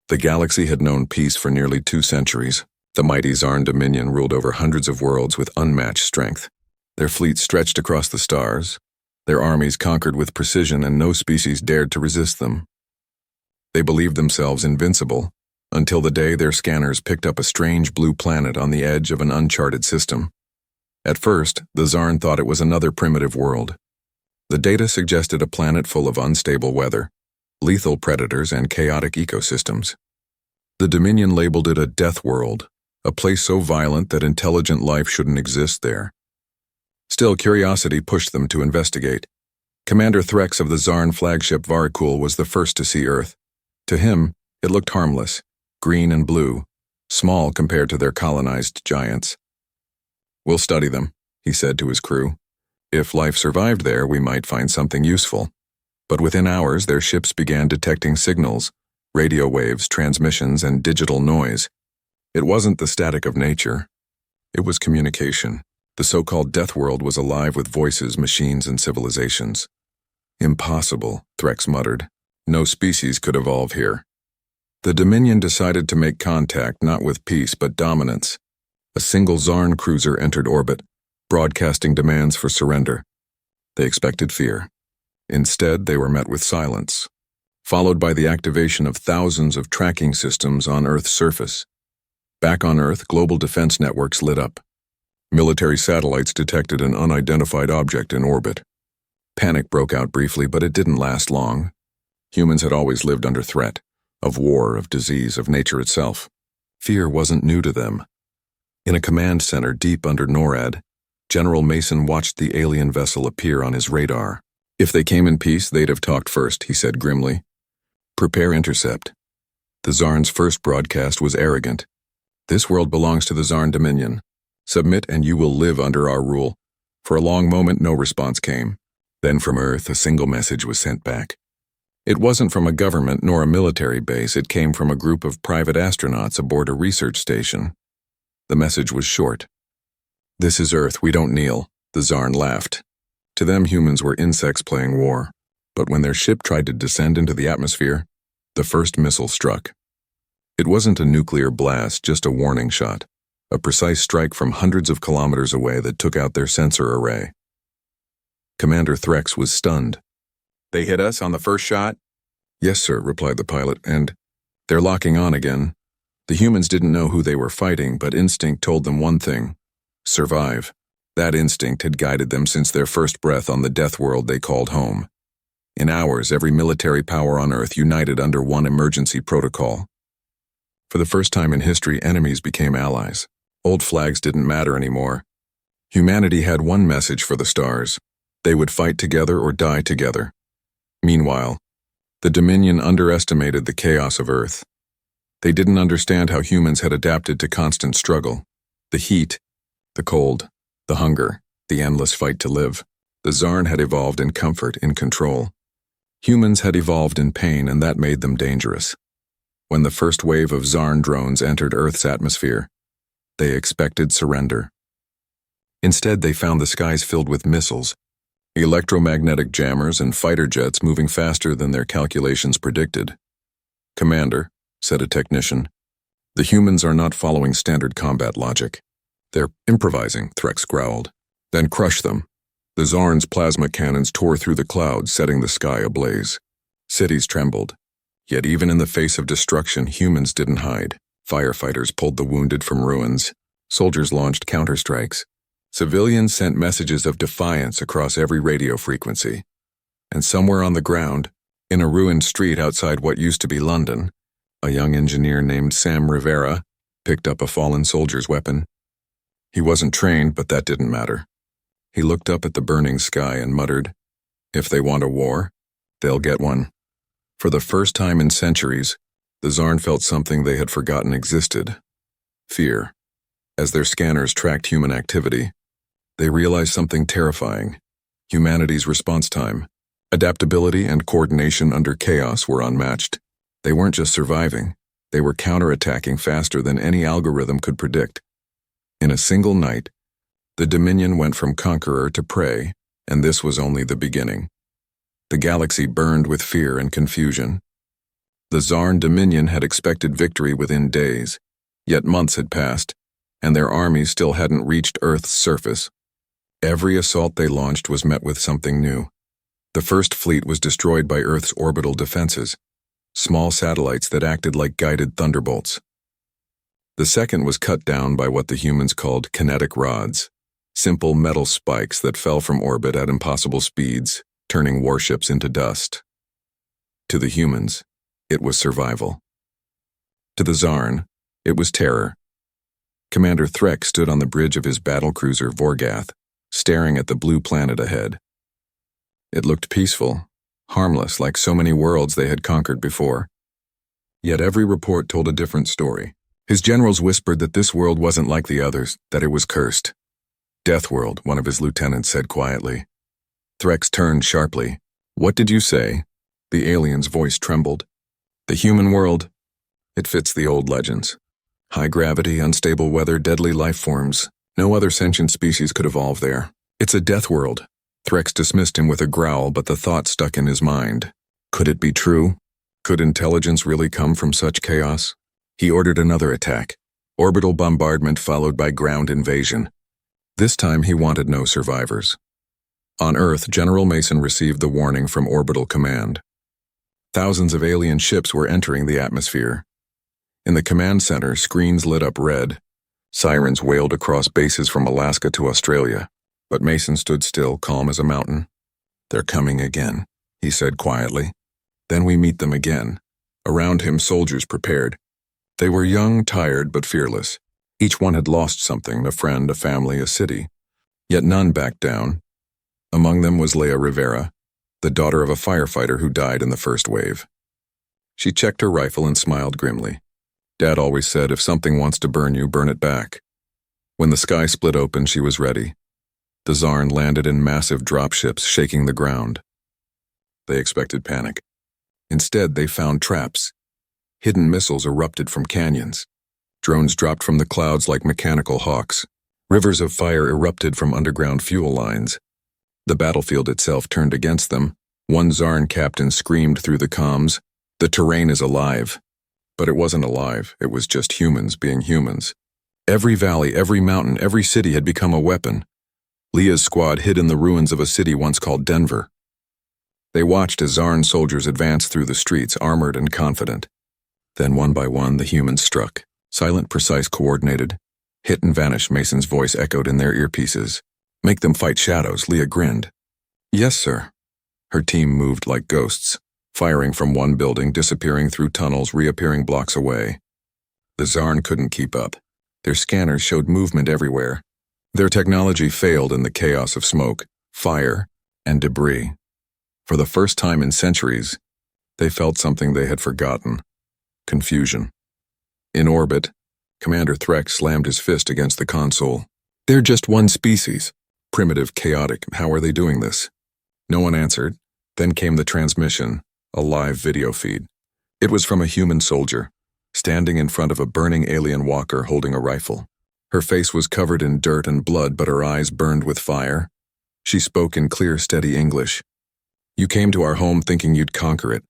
The galaxy had known peace for nearly 2 centuries. The mighty Zarn Dominion ruled over hundreds of worlds with unmatched strength. Their fleets stretched across the stars, their armies conquered with precision, and no species dared to resist them. They believed themselves invincible, until the day their scanners picked up a strange blue planet on the edge of an uncharted system. At first, the Zarn thought it was another primitive world. The data suggested a planet full of unstable weather, lethal predators, and chaotic ecosystems. The Dominion labeled it a death world, a place so violent that intelligent life shouldn't exist there. Still, curiosity pushed them to investigate. Commander Threx of the Zarn flagship Varikul was the first to see Earth. To him, it looked harmless, green and blue, small compared to their colonized giants. "We'll study them," he said to his crew. "If life survived there, we might find something useful." But within hours, their ships began detecting signals, radio waves, transmissions, and digital noise. It wasn't the static of nature. It was communication. The so-called Death World was alive with voices, machines, and civilizations. "Impossible," Threx muttered. "No species could evolve here." The Dominion decided to make contact not with peace but dominance. A single Zarn cruiser entered orbit, broadcasting demands for surrender. They expected fear. Instead, they were met with silence, followed by the activation of thousands of tracking systems on Earth's surface. Back on Earth, global defense networks lit up. Military satellites detected an unidentified object in orbit. Panic broke out briefly, but it didn't last long. Humans had always lived under threat, of war, of disease, of nature itself. Fear wasn't new to them. In a command center deep under NORAD, General Mason watched the alien vessel appear on his radar. "If they came in peace, they'd have talked first," he said grimly. "Prepare intercept." The Zarn's first broadcast was arrogant. "This world belongs to the Zarn Dominion. Submit and you will live under our rule." For a long moment, no response came. Then from Earth, a single message was sent back. It wasn't from a government nor a military base. It came from a group of private astronauts aboard a research station. The message was short. "This is Earth, we don't kneel." The Zarn laughed. To them, humans were insects playing war. But when their ship tried to descend into the atmosphere, the first missile struck. It wasn't a nuclear blast, just a warning shot. A precise strike from hundreds of kilometers away that took out their sensor array. Commander Threx was stunned. "They hit us on the first shot?" "Yes, sir," replied the pilot, "and they're locking on again." The humans didn't know who they were fighting, but instinct told them one thing: survive. That instinct had guided them since their first breath on the death world they called home. In hours, every military power on Earth united under one emergency protocol. For the first time in history, enemies became allies. Old flags didn't matter anymore. Humanity had one message for the stars: they would fight together or die together. Meanwhile, the Dominion underestimated the chaos of Earth. They didn't understand how humans had adapted to constant struggle. The heat, the cold, the hunger, the endless fight to live. The Zarn had evolved in comfort, in control. Humans had evolved in pain, and that made them dangerous. When the first wave of Zarn drones entered Earth's atmosphere, they expected surrender. Instead, they found the skies filled with missiles, electromagnetic jammers, and fighter jets moving faster than their calculations predicted. "Commander," said a technician, "the humans are not following standard combat logic. They're improvising," Threx growled. "Then crush them." The Zarn's plasma cannons tore through the clouds, setting the sky ablaze. Cities trembled. Yet even in the face of destruction, humans didn't hide. Firefighters pulled the wounded from ruins. Soldiers launched counterstrikes. Civilians sent messages of defiance across every radio frequency. And somewhere on the ground, in a ruined street outside what used to be London, a young engineer named Sam Rivera picked up a fallen soldier's weapon. He wasn't trained, but that didn't matter. He looked up at the burning sky and muttered, "If they want a war, they'll get one." For the first time in centuries, the Zarn felt something they had forgotten existed: fear. As their scanners tracked human activity, they realized something terrifying: humanity's response time. Adaptability and coordination under chaos were unmatched. They weren't just surviving, they were counterattacking faster than any algorithm could predict. In a single night, the Dominion went from conqueror to prey, and this was only the beginning. The galaxy burned with fear and confusion. The Zarn Dominion had expected victory within days, yet months had passed, and their armies still hadn't reached Earth's surface. Every assault they launched was met with something new. The first fleet was destroyed by Earth's orbital defenses, small satellites that acted like guided thunderbolts. The second was cut down by what the humans called kinetic rods, simple metal spikes that fell from orbit at impossible speeds, turning warships into dust. To the humans, it was survival. To the Zarn, it was terror. Commander Threk stood on the bridge of his battlecruiser Vorgath, staring at the blue planet ahead. It looked peaceful, harmless like so many worlds they had conquered before. Yet every report told a different story. His generals whispered that this world wasn't like the others, that it was cursed. Deathworld, one of his lieutenants said quietly. Threx turned sharply. What did you say? The alien's voice trembled. The human world. It fits the old legends. High gravity, unstable weather, deadly life forms. No other sentient species could evolve there. It's a death world. Threx dismissed him with a growl, but the thought stuck in his mind. Could it be true? Could intelligence really come from such chaos? He ordered another attack. Orbital bombardment followed by ground invasion. This time he wanted no survivors. On Earth, General Mason received the warning from Orbital Command. Thousands of alien ships were entering the atmosphere. In the command center, screens lit up red. Sirens wailed across bases from Alaska to Australia. But Mason stood still, calm as a mountain. They're coming again, he said quietly. Then we meet them again. Around him, soldiers prepared. They were young, tired, but fearless. Each one had lost something, a friend, a family, a city. Yet none backed down. Among them was Leia Rivera, the daughter of a firefighter who died in the first wave. She checked her rifle and smiled grimly. Dad always said, if something wants to burn you, burn it back. When the sky split open, she was ready. The Zarn landed in massive dropships, shaking the ground. They expected panic. Instead, they found traps. Hidden missiles erupted from canyons. Drones dropped from the clouds like mechanical hawks. Rivers of fire erupted from underground fuel lines. The battlefield itself turned against them. One Zarn captain screamed through the comms, "The terrain is alive." But it wasn't alive, it was just humans being humans. Every valley, every mountain, every city had become a weapon. Leah's squad hid in the ruins of a city once called Denver. They watched as Zarn soldiers advanced through the streets, armored and confident. Then one by one, the humans struck. Silent, precise, coordinated. Hit and vanish, Mason's voice echoed in their earpieces. Make them fight shadows, Leah grinned. Yes, sir. Her team moved like ghosts, firing from one building, disappearing through tunnels, reappearing blocks away. The Zarn couldn't keep up. Their scanners showed movement everywhere. Their technology failed in the chaos of smoke, fire, and debris. For the first time in centuries, they felt something they had forgotten. Confusion. In orbit, Commander Threk slammed his fist against the console. They're just one species. Primitive, chaotic. How are they doing this? No one answered. Then came the transmission, a live video feed. It was from a human soldier, standing in front of a burning alien walker holding a rifle. Her face was covered in dirt and blood, but her eyes burned with fire. She spoke in clear, steady English. You came to our home thinking you'd conquer it.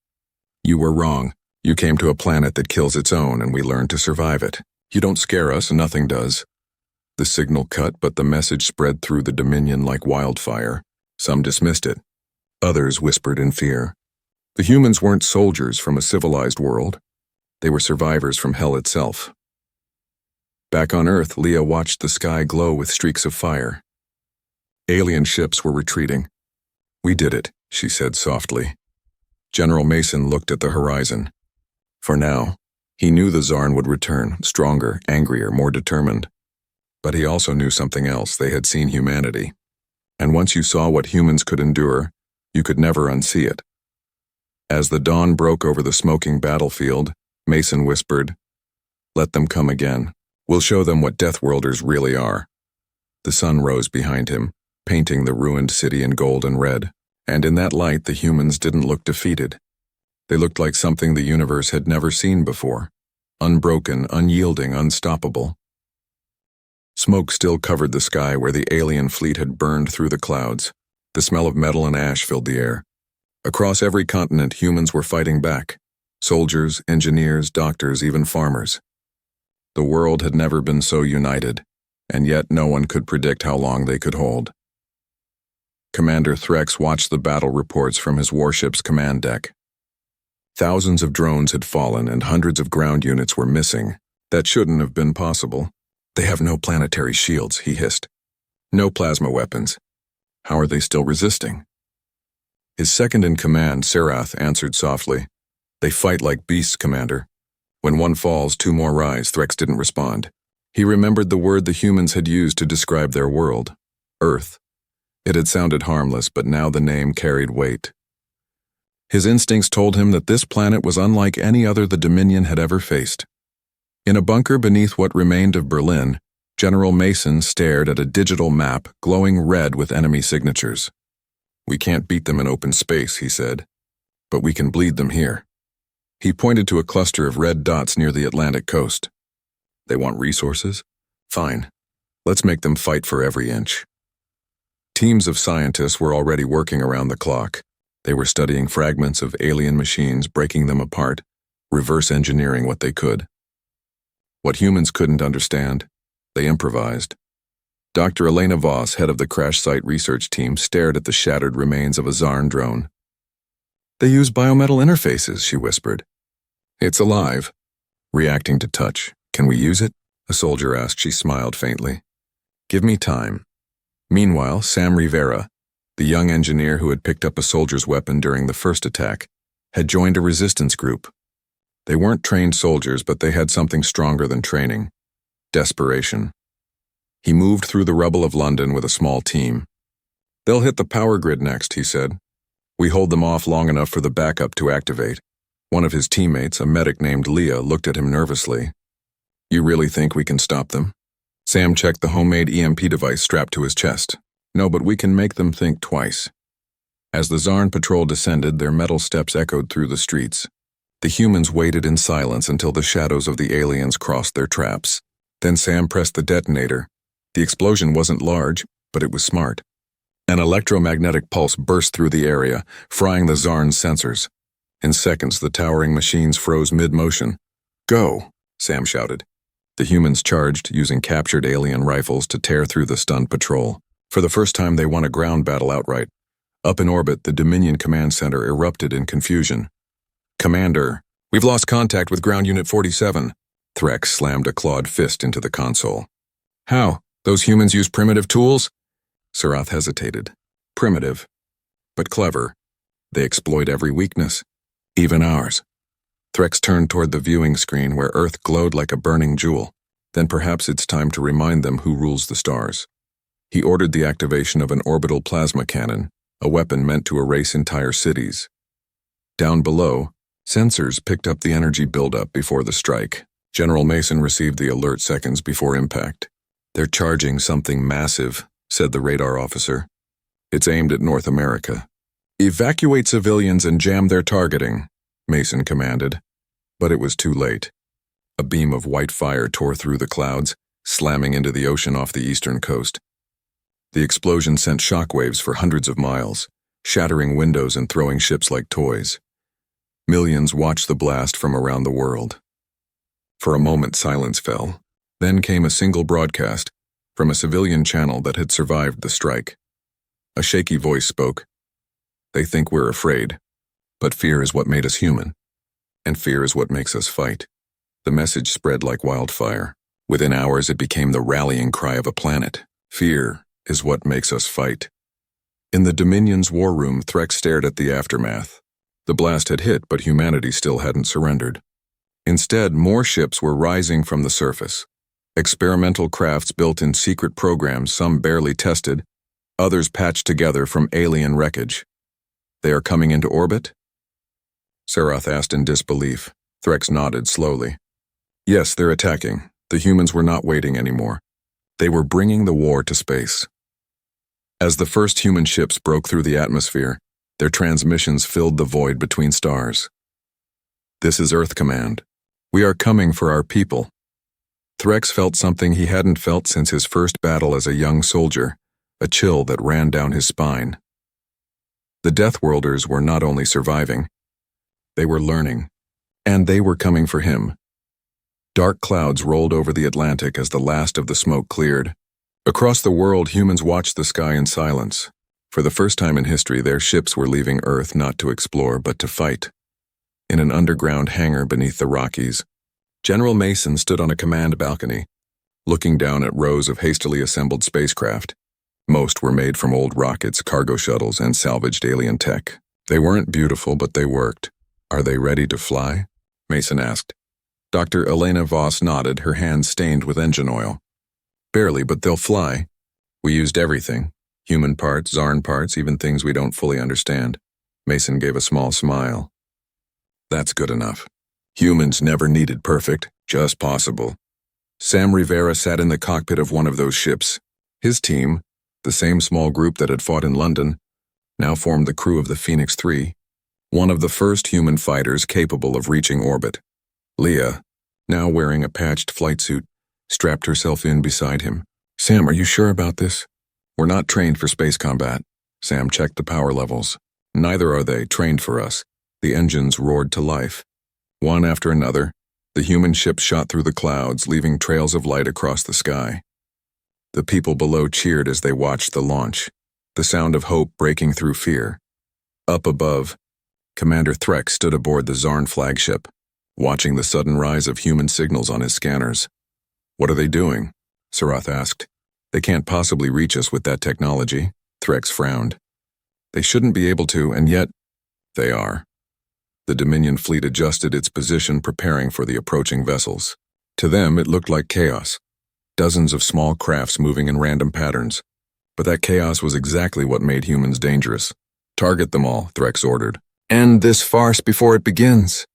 You were wrong. You came to a planet that kills its own, and we learned to survive it. You don't scare us, and nothing does. The signal cut, but the message spread through the Dominion like wildfire. Some dismissed it. Others whispered in fear. The humans weren't soldiers from a civilized world. They were survivors from hell itself. Back on Earth, Leah watched the sky glow with streaks of fire. Alien ships were retreating. We did it, she said softly. General Mason looked at the horizon. For now, he knew the Zarn would return, stronger, angrier, more determined. But he also knew something else. They had seen humanity. And once you saw what humans could endure, you could never unsee it. As the dawn broke over the smoking battlefield, Mason whispered, "Let them come again. We'll show them what Deathworlders really are." The sun rose behind him, painting the ruined city in gold and red. And in that light, the humans didn't look defeated. They looked like something the universe had never seen before. Unbroken, unyielding, unstoppable. Smoke still covered the sky where the alien fleet had burned through the clouds. The smell of metal and ash filled the air. Across every continent, humans were fighting back. Soldiers, engineers, doctors, even farmers. The world had never been so united, and yet no one could predict how long they could hold. Commander Threx watched the battle reports from his warship's command deck. Thousands of drones had fallen and hundreds of ground units were missing. That shouldn't have been possible. They have no planetary shields, he hissed. No plasma weapons. How are they still resisting? His second-in-command, Serath, answered softly. They fight like beasts, Commander. When one falls, two more rise. Threx didn't respond. He remembered the word the humans had used to describe their world. Earth. It had sounded harmless, but now the name carried weight. His instincts told him that this planet was unlike any other the Dominion had ever faced. In a bunker beneath what remained of Berlin, General Mason stared at a digital map glowing red with enemy signatures. We can't beat them in open space, he said, but we can bleed them here. He pointed to a cluster of red dots near the Atlantic coast. They want resources? Fine. Let's make them fight for every inch. Teams of scientists were already working around the clock. They were studying fragments of alien machines, breaking them apart, reverse engineering what they could. What humans couldn't understand, they improvised. Dr. Elena Voss, head of the crash site research team, stared at the shattered remains of a Zarn drone. They use biometal interfaces, she whispered. It's alive, reacting to touch. Can we use it? A soldier asked. She smiled faintly. Give me time. Meanwhile, Sam Rivera, the young engineer who had picked up a soldier's weapon during the first attack, had joined a resistance group. They weren't trained soldiers, but they had something stronger than training: desperation. He moved through the rubble of London with a small team. They'll hit the power grid next, he said. We hold them off long enough for the backup to activate. One of his teammates, a medic named Leah, looked at him nervously. You really think we can stop them? Sam checked the homemade EMP device strapped to his chest. No, but we can make them think twice. As the Zarn patrol descended, their metal steps echoed through the streets. The humans waited in silence until the shadows of the aliens crossed their traps. Then Sam pressed the detonator. The explosion wasn't large, but it was smart. An electromagnetic pulse burst through the area, frying the Zarn's sensors. In seconds, the towering machines froze mid-motion. Go, Sam shouted. The humans charged, using captured alien rifles to tear through the stunned patrol. For the first time, they won a ground battle outright. Up in orbit, the Dominion Command Center erupted in confusion. Commander, we've lost contact with Ground Unit 47. Threx slammed a clawed fist into the console. How? Those humans use primitive tools? Serath hesitated. Primitive, but clever. They exploit every weakness, even ours. Threx turned toward the viewing screen where Earth glowed like a burning jewel. Then perhaps it's time to remind them who rules the stars. He ordered the activation of an orbital plasma cannon, a weapon meant to erase entire cities. Down below, sensors picked up the energy buildup before the strike. General Mason received the alert seconds before impact. They're charging something massive, said the radar officer. It's aimed at North America. Evacuate civilians and jam their targeting, Mason commanded. But it was too late. A beam of white fire tore through the clouds, slamming into the ocean off the eastern coast. The explosion sent shockwaves for hundreds of miles, shattering windows and throwing ships like toys. Millions watched the blast from around the world. For a moment, silence fell. Then came a single broadcast from a civilian channel that had survived the strike. A shaky voice spoke. They think we're afraid, but fear is what made us human, and fear is what makes us fight. The message spread like wildfire. Within hours, it became the rallying cry of a planet. Fear is what makes us fight. In the Dominion's war room, Threx stared at the aftermath. The blast had hit, but humanity still hadn't surrendered. Instead, more ships were rising from the surface. Experimental crafts built in secret programs, some barely tested, others patched together from alien wreckage. They are coming into orbit? Serath asked in disbelief. Threx nodded slowly. Yes, they're attacking. The humans were not waiting anymore. They were bringing the war to space. As the first human ships broke through the atmosphere, their transmissions filled the void between stars. This is Earth Command. We are coming for our people. Threx felt something he hadn't felt since his first battle as a young soldier, a chill that ran down his spine. The Deathworlders were not only surviving, they were learning. And they were coming for him. Dark clouds rolled over the Atlantic as the last of the smoke cleared. Across the world, humans watched the sky in silence. For the first time in history, their ships were leaving Earth not to explore, but to fight. In an underground hangar beneath the Rockies, General Mason stood on a command balcony, looking down at rows of hastily assembled spacecraft. Most were made from old rockets, cargo shuttles, and salvaged alien tech. They weren't beautiful, but they worked. "Are they ready to fly?" Mason asked. Dr. Elena Voss nodded, her hands stained with engine oil. "Barely, but they'll fly. We used everything. Human parts, Zarn parts, even things we don't fully understand." Mason gave a small smile. "That's good enough. Humans never needed perfect, just possible." Sam Rivera sat in the cockpit of one of those ships. His team, the same small group that had fought in London, now formed the crew of the Phoenix 3, one of the first human fighters capable of reaching orbit. Leah, now wearing a patched flight suit, strapped herself in beside him. "Sam, are you sure about this?" "We're not trained for space combat." Sam checked the power levels. "Neither are they trained for us." The engines roared to life. One after another, the human ships shot through the clouds, leaving trails of light across the sky. The people below cheered as they watched the launch, the sound of hope breaking through fear. Up above, Commander Threx stood aboard the Zarn flagship, watching the sudden rise of human signals on his scanners. "What are they doing?" Sarath asked. "They can't possibly reach us with that technology." Threx frowned. "They shouldn't be able to, and yet they are." The Dominion fleet adjusted its position, preparing for the approaching vessels. To them, it looked like chaos. Dozens of small crafts moving in random patterns. But that chaos was exactly what made humans dangerous. "Target them all," Threx ordered. "End this farce before it begins."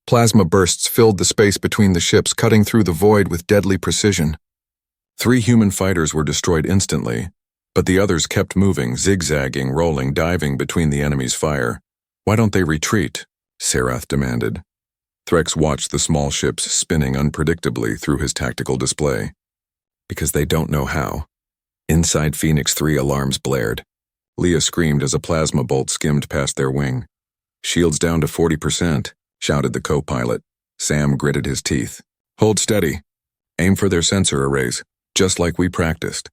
Plasma bursts filled the space between the ships, cutting through the void with deadly precision. 3 human fighters were destroyed instantly, but the others kept moving, zigzagging, rolling, diving between the enemy's fire. "Why don't they retreat?" Sarath demanded. Threx watched the small ships spinning unpredictably through his tactical display. "Because they don't know how." Inside Phoenix 3, alarms blared. Leah screamed as a plasma bolt skimmed past their wing. "Shields down to 40%, shouted the co-pilot. Sam gritted his teeth. "Hold steady. Aim for their sensor arrays, just like we practiced."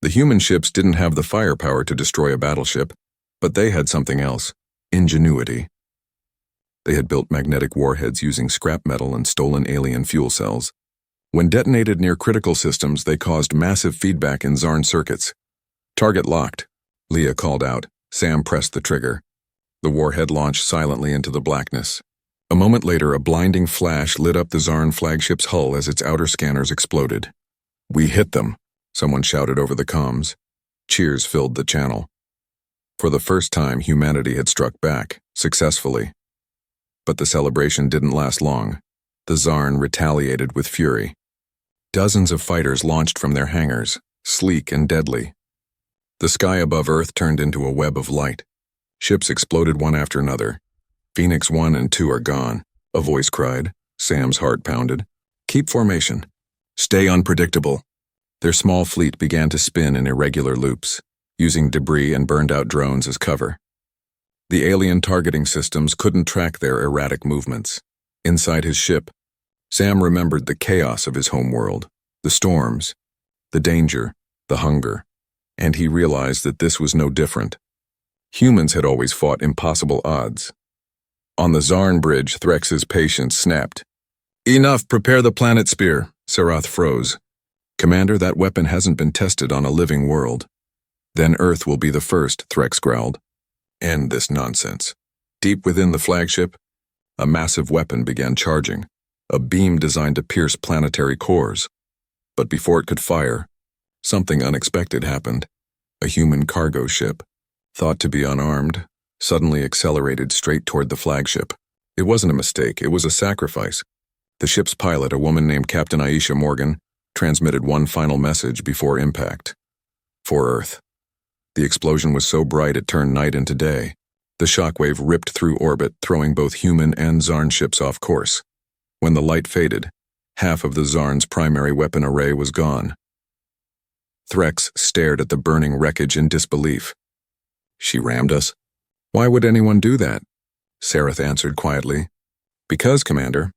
The human ships didn't have the firepower to destroy a battleship, but they had something else: ingenuity. They had built magnetic warheads using scrap metal and stolen alien fuel cells. When detonated near critical systems, they caused massive feedback in Zarn circuits. "Target locked," Leah called out. Sam pressed the trigger. The warhead launched silently into the blackness. A moment later, a blinding flash lit up the Zarn flagship's hull as its outer scanners exploded. "We hit them," someone shouted over the comms. Cheers filled the channel. For the first time, humanity had struck back, successfully. But the celebration didn't last long. The Zarn retaliated with fury. Dozens of fighters launched from their hangars, sleek and deadly. The sky above Earth turned into a web of light. Ships exploded one after another. "Phoenix 1 and 2 are gone," a voice cried. Sam's heart pounded. "Keep formation. Stay unpredictable." Their small fleet began to spin in irregular loops, using debris and burned-out drones as cover. The alien targeting systems couldn't track their erratic movements. Inside his ship, Sam remembered the chaos of his homeworld, the storms, the danger, the hunger, and he realized that this was no different. Humans had always fought impossible odds. On the Zarn bridge, Threx's patience snapped. "Enough, prepare the planet spear." Sarath froze. "Commander, that weapon hasn't been tested on a living world." "Then Earth will be the first," Threx growled. "End this nonsense." Deep within the flagship, a massive weapon began charging, a beam designed to pierce planetary cores. But before it could fire, something unexpected happened. A human cargo ship, thought to be unarmed, suddenly accelerated straight toward the flagship. It wasn't a mistake, it was a sacrifice. The ship's pilot, a woman named Captain Aisha Morgan, transmitted one final message before impact. For Earth. The explosion was so bright it turned night into day. The shockwave ripped through orbit, throwing both human and Zarn ships off course. When the light faded, half of the Zarn's primary weapon array was gone. Threx stared at the burning wreckage in disbelief. "She rammed us?" "Why would anyone do that?" Sarath answered quietly. Because, Commander,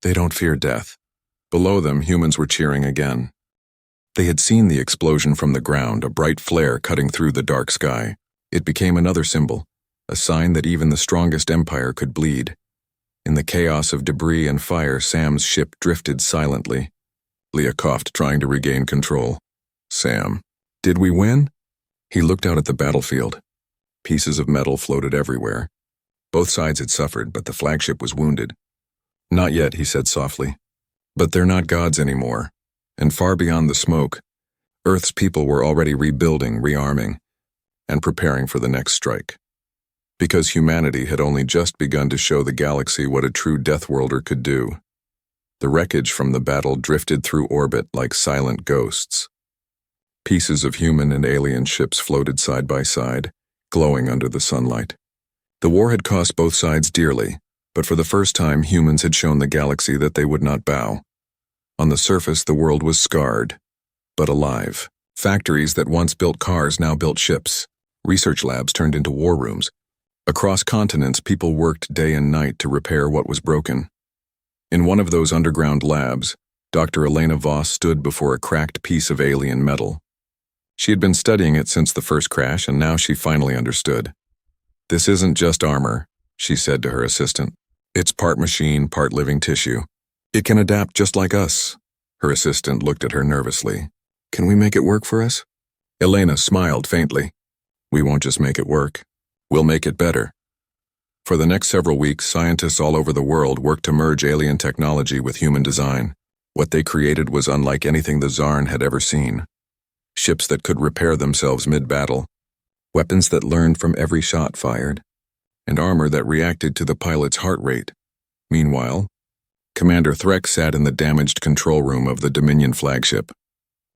they don't fear death. Below them, humans were cheering again. They had seen the explosion from the ground, a bright flare cutting through the dark sky. It became another symbol, a sign that even the strongest empire could bleed. In the chaos of debris and fire, Sam's ship drifted silently. Leah coughed, trying to regain control. Sam, did we win? He looked out at the battlefield. Pieces of metal floated everywhere. Both sides had suffered, but the flagship was wounded. Not yet, he said softly. But they're not gods anymore. And far beyond the smoke, Earth's people were already rebuilding, rearming, and preparing for the next strike. Because humanity had only just begun to show the galaxy what a true Deathworlder could do. The wreckage from the battle drifted through orbit like silent ghosts. Pieces of human and alien ships floated side by side, glowing under the sunlight. The war had cost both sides dearly, but for the first time humans had shown the galaxy that they would not bow. On the surface, the world was scarred, but alive. Factories that once built cars now built ships. Research labs turned into war rooms. Across continents, people worked day and night to repair what was broken. In one of those underground labs, Dr. Elena Voss stood before a cracked piece of alien metal. She had been studying it since the first crash, and now she finally understood. This isn't just armor, she said to her assistant. It's part machine, part living tissue. It can adapt just like us. Her assistant looked at her nervously. Can we make it work for us? Elena smiled faintly. We won't just make it work. We'll make it better. For the next several weeks, scientists all over the world worked to merge alien technology with human design. What they created was unlike anything the Zarn had ever seen. Ships that could repair themselves mid-battle, weapons that learned from every shot fired, and armor that reacted to the pilot's heart rate. Meanwhile, Commander Threx sat in the damaged control room of the Dominion flagship.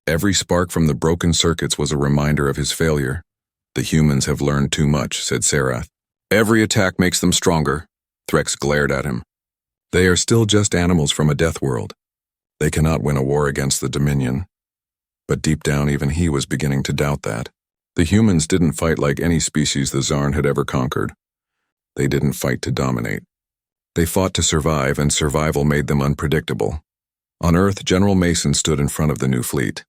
Every spark from the broken circuits was a reminder of his failure. The humans have learned too much, said Sarath. Every attack makes them stronger. Threx glared at him. They are still just animals from a death world. They cannot win a war against the Dominion. But deep down, even he was beginning to doubt that. The humans didn't fight like any species the Zarn had ever conquered. They didn't fight to dominate. They fought to survive, and survival made them unpredictable. On Earth, General Mason stood in front of the new fleet.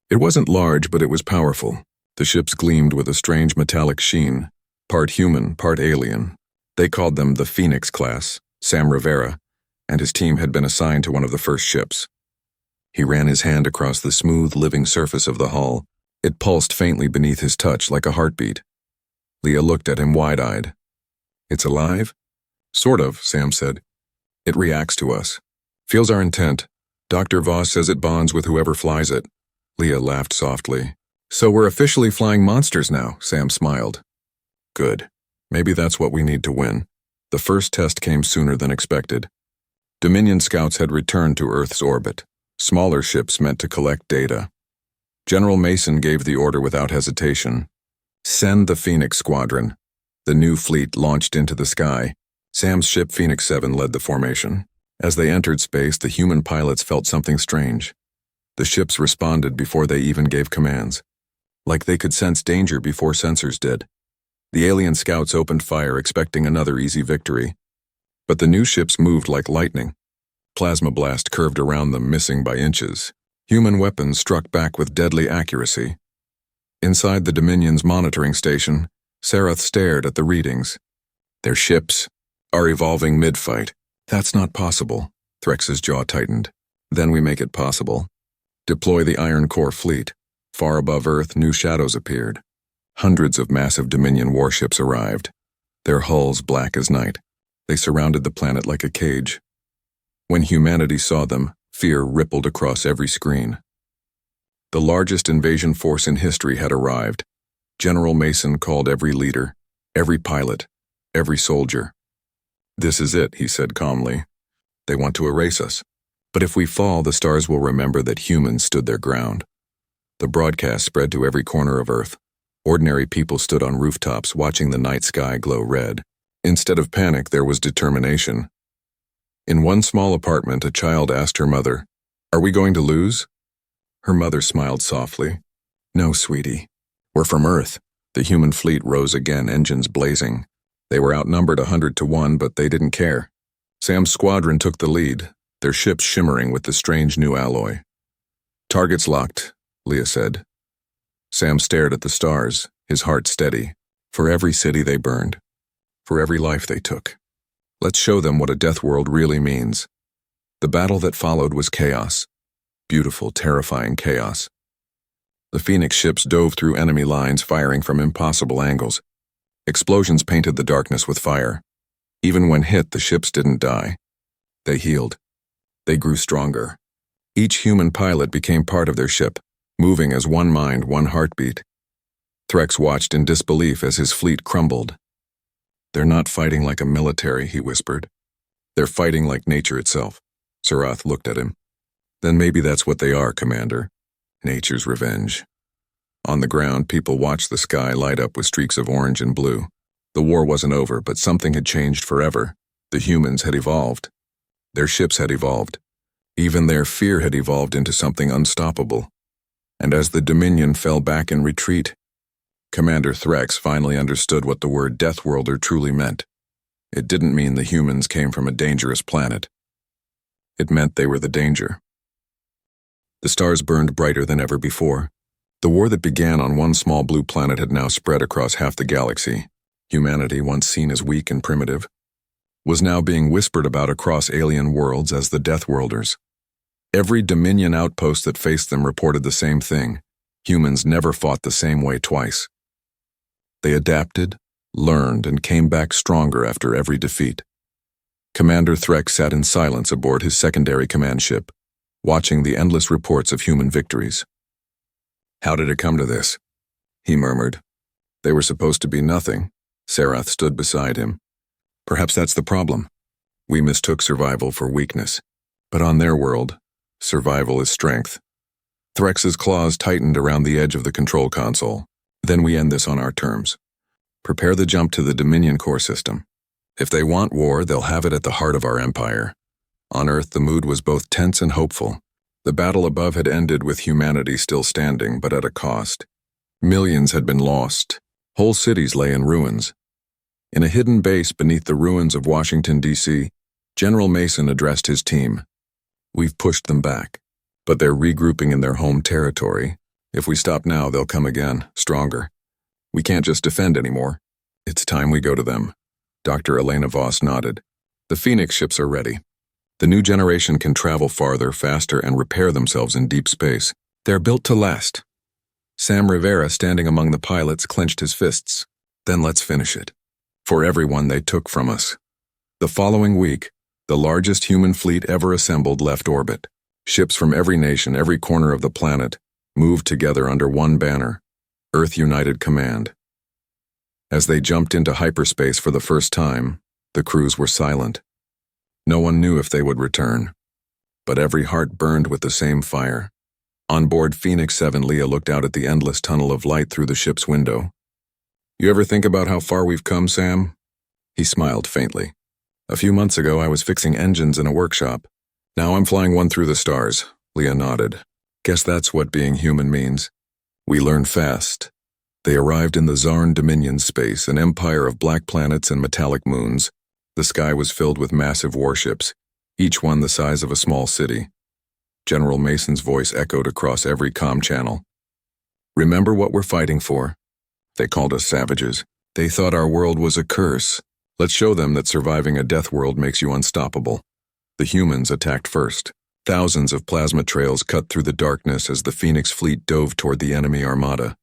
It wasn't large, but it was powerful. The ships gleamed with a strange metallic sheen, part human, part alien. They called them the Phoenix class. Sam Rivera and his team had been assigned to one of the first ships. He ran his hand across the smooth, living surface of the hull. It pulsed faintly beneath his touch like a heartbeat. Leah looked at him wide-eyed. It's alive? Sort of, Sam said. It reacts to us. Feels our intent. Dr. Voss says it bonds with whoever flies it. Leah laughed softly. So we're officially flying monsters now, Sam smiled. Good. Maybe that's what we need to win. The first test came sooner than expected. Dominion scouts had returned to Earth's orbit. Smaller ships meant to collect data. General Mason gave the order without hesitation. Send the Phoenix Squadron. The new fleet launched into the sky. Sam's ship Phoenix 7 led the formation. As they entered space, the human pilots felt something strange. The ships responded before they even gave commands. Like they could sense danger before sensors did. The alien scouts opened fire, expecting another easy victory. But the new ships moved like lightning. Plasma blast curved around them, missing by inches. Human weapons struck back with deadly accuracy. Inside the Dominion's monitoring station, Sarath stared at the readings. Their ships are evolving mid-fight. That's not possible. Threx's jaw tightened. Then we make it possible. Deploy the Iron Core fleet. Far above Earth, new shadows appeared. Hundreds of massive Dominion warships arrived. Their hulls black as night. They surrounded the planet like a cage. When humanity saw them, fear rippled across every screen. The largest invasion force in history had arrived. General Mason called every leader, every pilot, every soldier. This is it, he said calmly. They want to erase us. But if we fall, the stars will remember that humans stood their ground. The broadcast spread to every corner of Earth. Ordinary people stood on rooftops watching the night sky glow red. Instead of panic, there was determination. In one small apartment, a child asked her mother, "Are we going to lose?" Her mother smiled softly. "No, sweetie. We're from Earth." The human fleet rose again, engines blazing. They were outnumbered 100 to 1, but they didn't care. Sam's squadron took the lead, their ships shimmering with the strange new alloy. "Targets locked," Leah said. Sam stared at the stars, his heart steady, for every city they burned, for every life they took. Let's show them what a death world really means. The battle that followed was chaos. Beautiful, terrifying chaos. The Phoenix ships dove through enemy lines, firing from impossible angles. Explosions painted the darkness with fire. Even when hit, the ships didn't die. They healed. They grew stronger. Each human pilot became part of their ship, moving as one mind, one heartbeat. Threx watched in disbelief as his fleet crumbled. "They're not fighting like a military," he whispered. "They're fighting like nature itself." Sarath looked at him. "Then maybe that's what they are, Commander. Nature's revenge." On the ground, people watched the sky light up with streaks of orange and blue. The war wasn't over, but something had changed forever. The humans had evolved. Their ships had evolved. Even their fear had evolved into something unstoppable. And as the Dominion fell back in retreat, Commander Threx finally understood what the word Deathworlder truly meant. It didn't mean the humans came from a dangerous planet. It meant they were the danger. The stars burned brighter than ever before. The war that began on one small blue planet had now spread across half the galaxy. Humanity, once seen as weak and primitive, was now being whispered about across alien worlds as the Deathworlders. Every Dominion outpost that faced them reported the same thing. Humans never fought the same way twice. They adapted, learned, and came back stronger after every defeat. Commander Threx sat in silence aboard his secondary command ship, watching the endless reports of human victories. "How did it come to this?" he murmured. "They were supposed to be nothing." Sarath stood beside him. "Perhaps that's the problem. We mistook survival for weakness. But on their world, survival is strength." Threx's claws tightened around the edge of the control console. "Then we end this on our terms. Prepare the jump to the Dominion core system. If they want war, they'll have it at the heart of our empire." On Earth, the mood was both tense and hopeful. The battle above had ended with humanity still standing, but at a cost. Millions had been lost. Whole cities lay in ruins. In a hidden base beneath the ruins of Washington, D.C., General Mason addressed his team. "We've pushed them back, but they're regrouping in their home territory. If we stop now, they'll come again, stronger. We can't just defend anymore. It's time we go to them." Dr. Elena Voss nodded. "The Phoenix ships are ready. The new generation can travel farther, faster, and repair themselves in deep space. They're built to last." Sam Rivera, standing among the pilots, clenched his fists. "Then let's finish it. For everyone they took from us." The following week, the largest human fleet ever assembled left orbit. Ships from every nation, every corner of the planet, moved together under one banner, Earth United Command. As they jumped into hyperspace for the first time, the crews were silent. No one knew if they would return, but every heart burned with the same fire. On board Phoenix 7, Leah looked out at the endless tunnel of light through the ship's window. "You ever think about how far we've come, Sam?" He smiled faintly. "A few months ago, I was fixing engines in a workshop. Now I'm flying one through the stars." Leah nodded. "Guess that's what being human means. We learn fast." They arrived in the Zarn Dominion space, an empire of black planets and metallic moons. The sky was filled with massive warships, each one the size of a small city. General Mason's voice echoed across every comm channel. "Remember what we're fighting for? They called us savages. They thought our world was a curse. Let's show them that surviving a death world makes you unstoppable." The humans attacked first. Thousands of plasma trails cut through the darkness as the Phoenix fleet dove toward the enemy armada.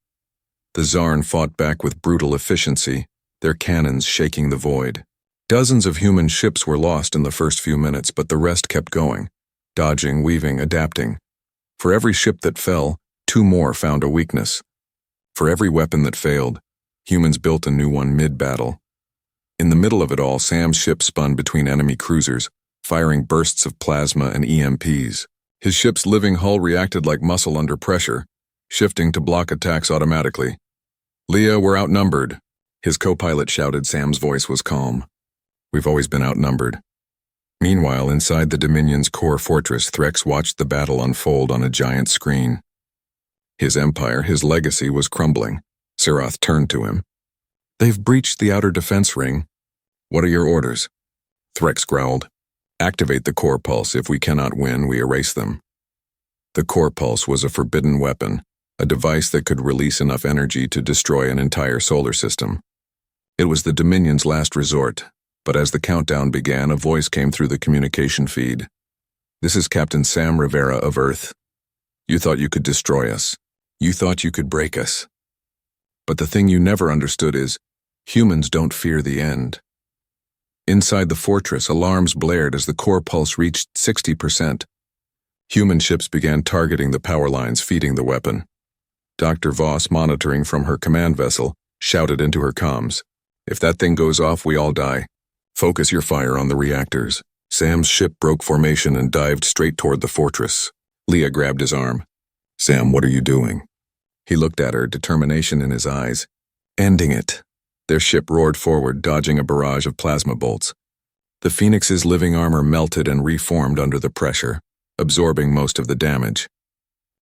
The Zarn fought back with brutal efficiency, their cannons shaking the void. Dozens of human ships were lost in the first few minutes, but the rest kept going, dodging, weaving, adapting. For every ship that fell, 2 more found a weakness. For every weapon that failed, humans built a new one mid-battle. In the middle of it all, Sam's ship spun between enemy cruisers, firing bursts of plasma and EMPs. His ship's living hull reacted like muscle under pressure, shifting to block attacks automatically. "Leah, we're outnumbered," his co-pilot shouted. Sam's voice was calm. "We've always been outnumbered." Meanwhile, inside the Dominion's core fortress, Threx watched the battle unfold on a giant screen. His empire, his legacy, was crumbling. Sarath turned to him. "They've breached the outer defense ring. What are your orders?" Threx growled. Activate the core pulse. If we cannot win, we erase them. The core pulse was a forbidden weapon, a device that could release enough energy to destroy an entire solar system. It was the Dominion's last resort, but as the countdown began, a voice came through the communication feed. "This is Captain Sam Rivera of Earth. You thought you could destroy us. You thought you could break us. But the thing you never understood is, humans don't fear the end." Inside the fortress, alarms blared as the core pulse reached 60%. Human ships began targeting the power lines feeding the weapon. Dr. Voss, monitoring from her command vessel, shouted into her comms, "If that thing goes off, we all die. Focus your fire on the reactors." Sam's ship broke formation and dived straight toward the fortress. Leah grabbed his arm. "Sam, what are you doing?" He looked at her, determination in his eyes. "Ending it." Their ship roared forward, dodging a barrage of plasma bolts. The Phoenix's living armor melted and reformed under the pressure, absorbing most of the damage.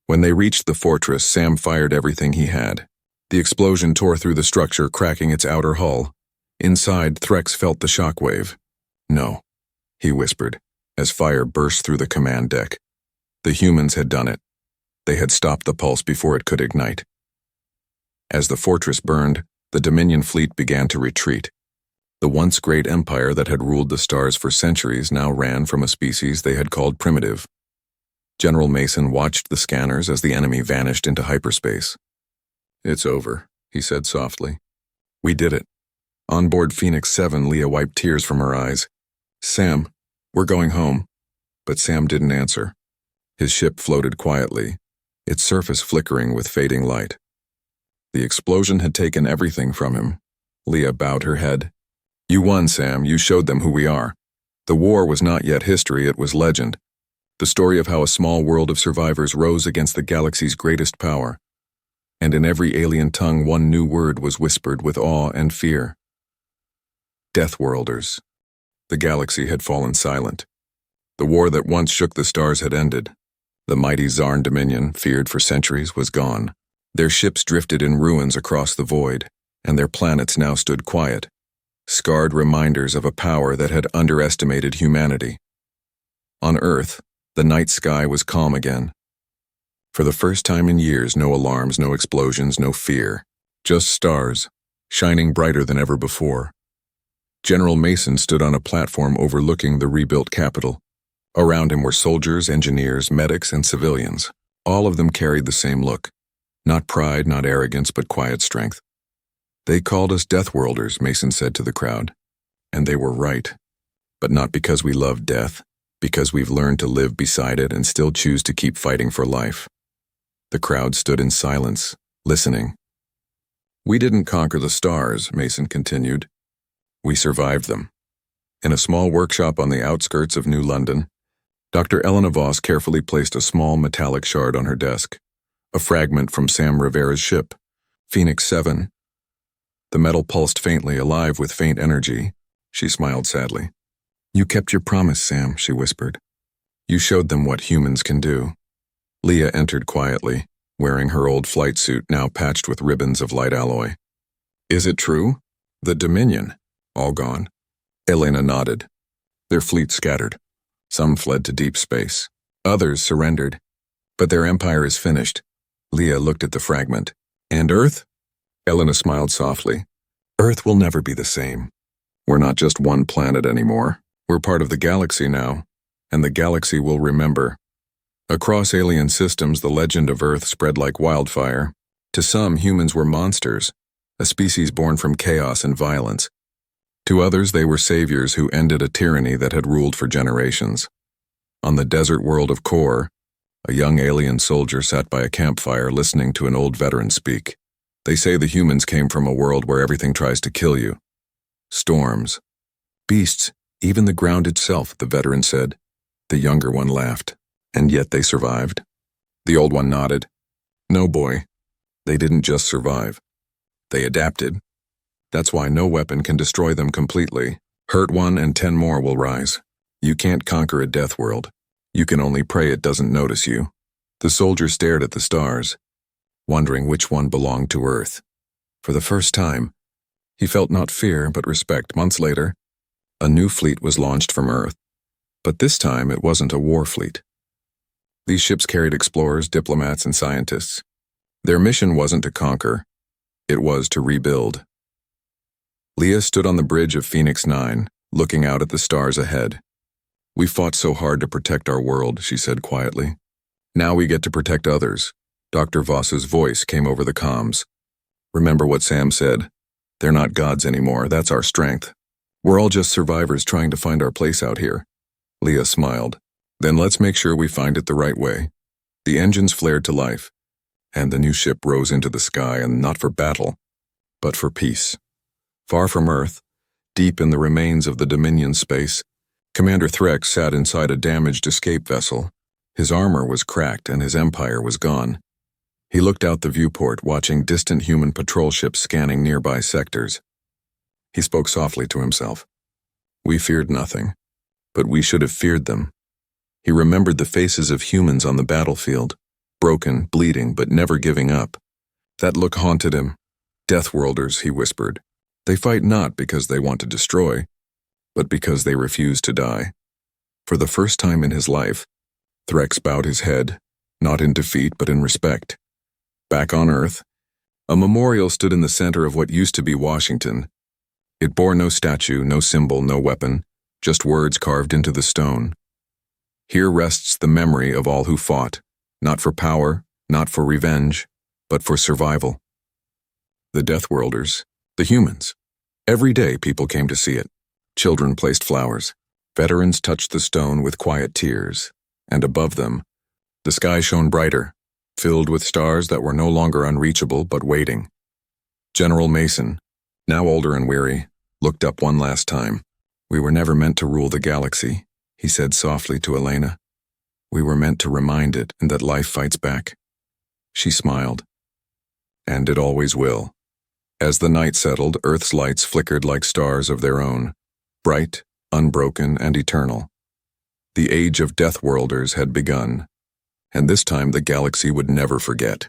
When they reached the fortress, Sam fired everything he had. The explosion tore through the structure, cracking its outer hull. Inside, Threx felt the shockwave. "No," he whispered, as fire burst through the command deck. The humans had done it. They had stopped the pulse before it could ignite. As the fortress burned, the Dominion fleet began to retreat. The once great empire that had ruled the stars for centuries now ran from a species they had called primitive. General Mason watched the scanners as the enemy vanished into hyperspace. "It's over," he said softly. "We did it." On board Phoenix 7, Leah wiped tears from her eyes. "Sam, we're going home." But Sam didn't answer. His ship floated quietly, its surface flickering with fading light. The explosion had taken everything from him. Leah bowed her head. "You won, Sam. You showed them who we are." The war was not yet history, it was legend. The story of how a small world of survivors rose against the galaxy's greatest power. And in every alien tongue, one new word was whispered with awe and fear. Deathworlders. The galaxy had fallen silent. The war that once shook the stars had ended. The mighty Zarn Dominion, feared for centuries, was gone. Their ships drifted in ruins across the void, and their planets now stood quiet, scarred reminders of a power that had underestimated humanity. On Earth, the night sky was calm again. For the first time in years, no alarms, no explosions, no fear. Just stars, shining brighter than ever before. General Mason stood on a platform overlooking the rebuilt capital. Around him were soldiers, engineers, medics, and civilians. All of them carried the same look. Not pride, not arrogance, but quiet strength. "They called us Deathworlders," Mason said to the crowd. And they were right. But not because we love death, because we've learned to live beside it and still choose to keep fighting for life. The crowd stood in silence, listening. "We didn't conquer the stars," Mason continued. "We survived them." In a small workshop on the outskirts of New London, Dr. Elena Voss carefully placed a small metallic shard on her desk. A fragment from Sam Rivera's ship, Phoenix 7. The metal pulsed faintly, alive with faint energy. She smiled sadly. "You kept your promise, Sam," she whispered. "You showed them what humans can do." Leah entered quietly, wearing her old flight suit now patched with ribbons of light alloy. "Is it true? The Dominion, all gone?" Elena nodded. "Their fleet scattered. Some fled to deep space. Others surrendered. But their empire is finished." Leah looked at the fragment. "And Earth?" Elena smiled softly. "Earth will never be the same. We're not just one planet anymore. We're part of the galaxy now, and the galaxy will remember." Across alien systems, the legend of Earth spread like wildfire. To some, humans were monsters, a species born from chaos and violence. To others, they were saviors who ended a tyranny that had ruled for generations. On the desert world of Kor, a young alien soldier sat by a campfire listening to an old veteran speak. "They say the humans came from a world where everything tries to kill you. Storms, beasts, even the ground itself," the veteran said. The younger one laughed. "And yet they survived?" The old one nodded. "No, boy. They didn't just survive. They adapted. That's why no weapon can destroy them completely. Hurt one and 10 more will rise. You can't conquer a death world. You can only pray it doesn't notice you." The soldier stared at the stars, wondering which one belonged to Earth. For the first time, he felt not fear but respect. Months later, a new fleet was launched from Earth. But this time it wasn't a war fleet. These ships carried explorers, diplomats, and scientists. Their mission wasn't to conquer, it was to rebuild. Leah stood on the bridge of Phoenix 9, looking out at the stars ahead. "We fought so hard to protect our world," she said quietly. "Now we get to protect others." Dr. Voss's voice came over the comms. "Remember what Sam said. They're not gods anymore, that's our strength. We're all just survivors trying to find our place out here." Leah smiled. "Then let's make sure we find it the right way." The engines flared to life, and the new ship rose into the sky, and not for battle, but for peace. Far from Earth, deep in the remains of the Dominion space, Commander Threx sat inside a damaged escape vessel. His armor was cracked and his empire was gone. He looked out the viewport, watching distant human patrol ships scanning nearby sectors. He spoke softly to himself. "We feared nothing, but we should have feared them." He remembered the faces of humans on the battlefield, broken, bleeding, but never giving up. That look haunted him. "Deathworlders," he whispered. "They fight not because they want to destroy, but because they refuse to die." For the first time in his life, Threx bowed his head, not in defeat but in respect. Back on Earth, a memorial stood in the center of what used to be Washington. It bore no statue, no symbol, no weapon, just words carved into the stone. "Here rests the memory of all who fought, not for power, not for revenge, but for survival." The Deathworlders, the humans. Every day people came to see it. Children placed flowers. Veterans touched the stone with quiet tears, and above them, the sky shone brighter, filled with stars that were no longer unreachable but waiting. General Mason, now older and weary, looked up one last time. "We were never meant to rule the galaxy," he said softly to Elena. "We were meant to remind it and that life fights back." She smiled. "And it always will." As the night settled, Earth's lights flickered like stars of their own, bright, unbroken, and eternal. The age of Deathworlders had begun, and this time the galaxy would never forget.